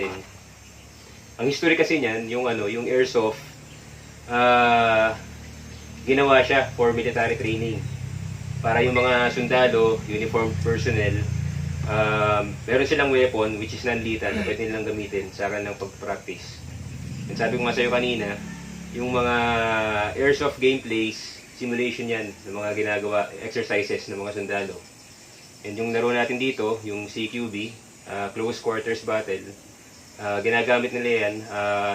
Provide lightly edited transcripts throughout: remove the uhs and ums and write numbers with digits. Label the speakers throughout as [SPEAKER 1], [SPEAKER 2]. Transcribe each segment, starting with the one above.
[SPEAKER 1] natin. Ang history kasi niyan, yung yung airsoft, ginawa siya for military training. Para yung mga sundalo, uniformed personnel, meron silang weapon which is non-lethal na pwede nilang gamitin sa kanilang pag-practice. And sabi ko nga sa'yo kanina, yung mga airsoft gameplays, simulation yan ng mga ginagawa, exercises ng mga sundalo. And yung laro natin dito, yung CQB, Close Quarters Battle, ginagamit nila yan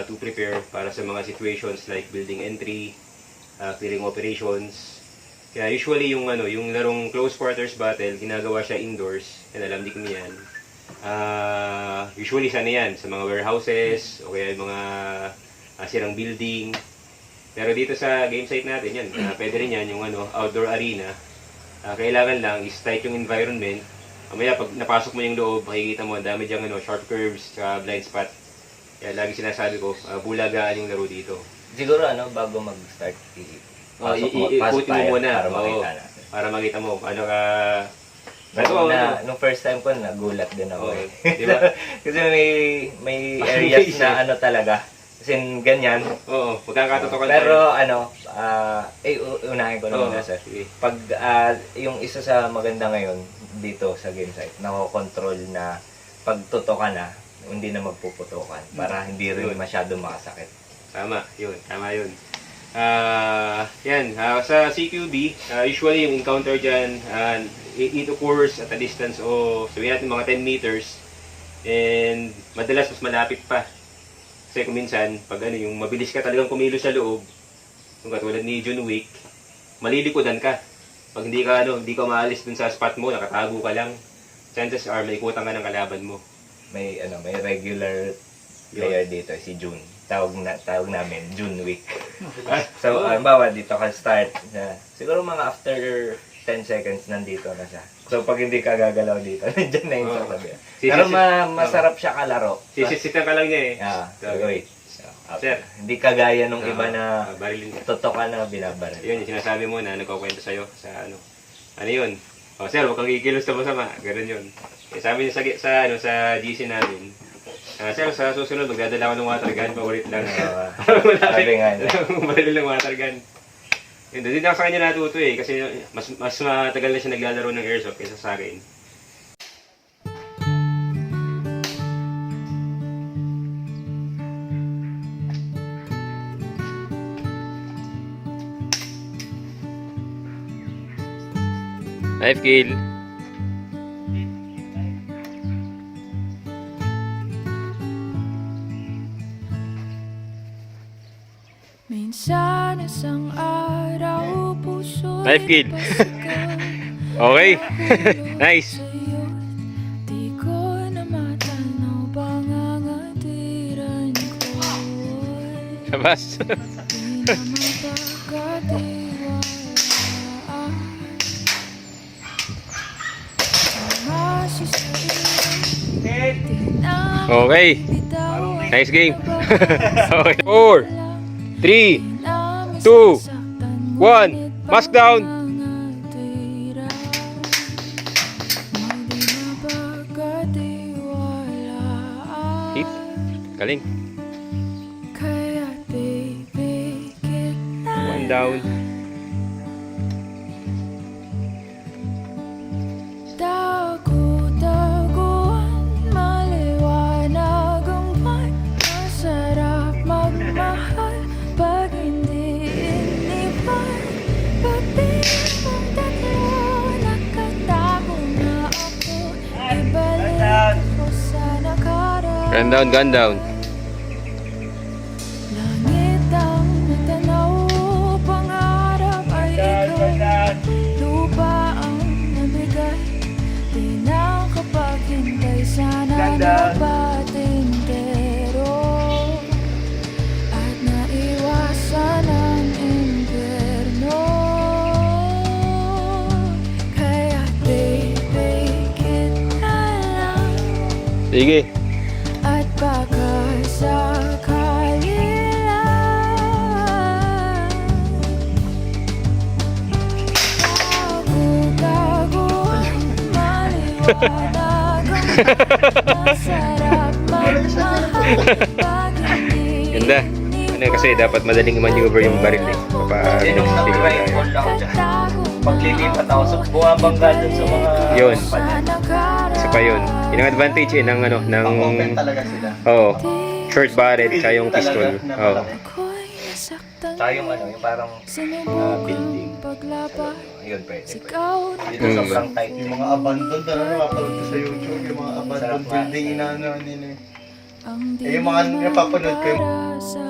[SPEAKER 1] to prepare para sa mga situations like building entry, clearing operations. Kaya usually yung yung larong Close Quarters Battle, ginagawa siya indoors. And alam din niyo yan. Usually sana yan sa mga warehouses o kaya yung mga sirang building. Pero dito sa game site natin yan, pwede rin yan yung outdoor arena. Kailangan lang is tight yung environment. Mamaya pag napasok mo yung loob, makikita mo ang dami diyang sharp curves, blind spot. Kaya lagi sinasabi ko, bulagaan yung laro dito.
[SPEAKER 2] Siguro bago mag-start,
[SPEAKER 1] Ikutin mo muna
[SPEAKER 2] para makita natin.
[SPEAKER 1] Para makita mo ano ka.
[SPEAKER 2] Nung first time ko, nagulat din ako.
[SPEAKER 1] Diba?
[SPEAKER 2] Kasi may areas na talaga. Kasi ganyan.
[SPEAKER 1] Oo, magkakatotokan
[SPEAKER 2] tayo. Pero unahin ko naman na sir. Pag yung isa sa maganda ngayon dito sa game site, nako-control na pag tutok ka na, hindi na magpuputukan para hindi rin masyado makasakit.
[SPEAKER 1] Tama yun. Sa CQB, usually yung encounter dyan, it occurs at a distance of, sabihin natin mga 10 meters, and madalas mas malapit pa. Kasi kung minsan, pag yung mabilis ka talagang kumilos sa loob, yung katulad ni John Wick, malilikodan ka. Pag hindi ka maalis dun sa spot mo, nakatago ka lang, chances are maikutan ka ng kalaban mo.
[SPEAKER 2] May regular player dito, si June. Tawag namin, June Wick. So, halimbawa dito ka start, siguro mga after 10 seconds nandito na siya. So, pag hindi ka gagalaw dito, nandiyan na yung sasabi. Pero masarap siya kalaro.
[SPEAKER 1] Sisisitan ka lang niya eh.
[SPEAKER 2] Wait.
[SPEAKER 1] Sir,
[SPEAKER 2] hindi kagaya nung iba na
[SPEAKER 1] barilin ka.
[SPEAKER 2] totoo ka na binabaril.
[SPEAKER 1] Yun, yung sinasabi mo na nagkukwento sa'yo sa ano yun. Sir, huwag kang kikilos na masama. Ganun yun. Sabi niya sa GC namin, sir, sa susunod, magdadala ko ng water gun, paulit lang.
[SPEAKER 2] Sabi nga niya.
[SPEAKER 1] Baril ng water gun. Yun, hindi ako sa kanya natuto eh, kasi mas matagal na siya naglalaro ng airsoft kaysa sa akin. Knife kill.
[SPEAKER 3] Minsan isang araw puso
[SPEAKER 1] Knife kill. Okay. Nice.
[SPEAKER 3] Di ko na matanaw pangangatiran ko.
[SPEAKER 1] Sabas.
[SPEAKER 3] Di na mapagkatiwalaan.
[SPEAKER 1] Okay. Nice game. Okay. 4, 3, 2, 1. Mask down. Hit. Galing. One down. Gun down.
[SPEAKER 3] Langit ang natanaw, pangarap ay ikaw. Lupa ang nabigay, di na kapaghintay. Sana napatintero at naiwasan ang impyerno. Kaya baby, kita lang.
[SPEAKER 1] Sige.
[SPEAKER 3] At baka sakali lang gago ang maliwanag ang masarap magmahal.
[SPEAKER 1] Ganda. Ano kasi dapat madaling maneuver yung baril eh.
[SPEAKER 2] Yan yung nag-ride all ako dyan. Paglilipat ako, so bumabangga dun sa mga...
[SPEAKER 1] Yun.
[SPEAKER 2] palan.
[SPEAKER 1] Isa pa yun. Yun ang advantage eh ng ano, ng...
[SPEAKER 4] Pang-open talaga sila.
[SPEAKER 1] Oo. Short barrel, tsaka yung
[SPEAKER 4] Talaga,
[SPEAKER 1] pistol.
[SPEAKER 4] na
[SPEAKER 1] Oo.
[SPEAKER 4] malaki.
[SPEAKER 2] Tsaka yung ano, yung parang building. Yun, pwede. Dito
[SPEAKER 1] Mm.
[SPEAKER 2] sobrang tight.
[SPEAKER 4] Yung mga abandoned, ano, napapanood ko sa YouTube, yung mga abandoned
[SPEAKER 2] Sarap nga.
[SPEAKER 4] building inaano nila. Eh, yung mga napapanood ko yung
[SPEAKER 3] sa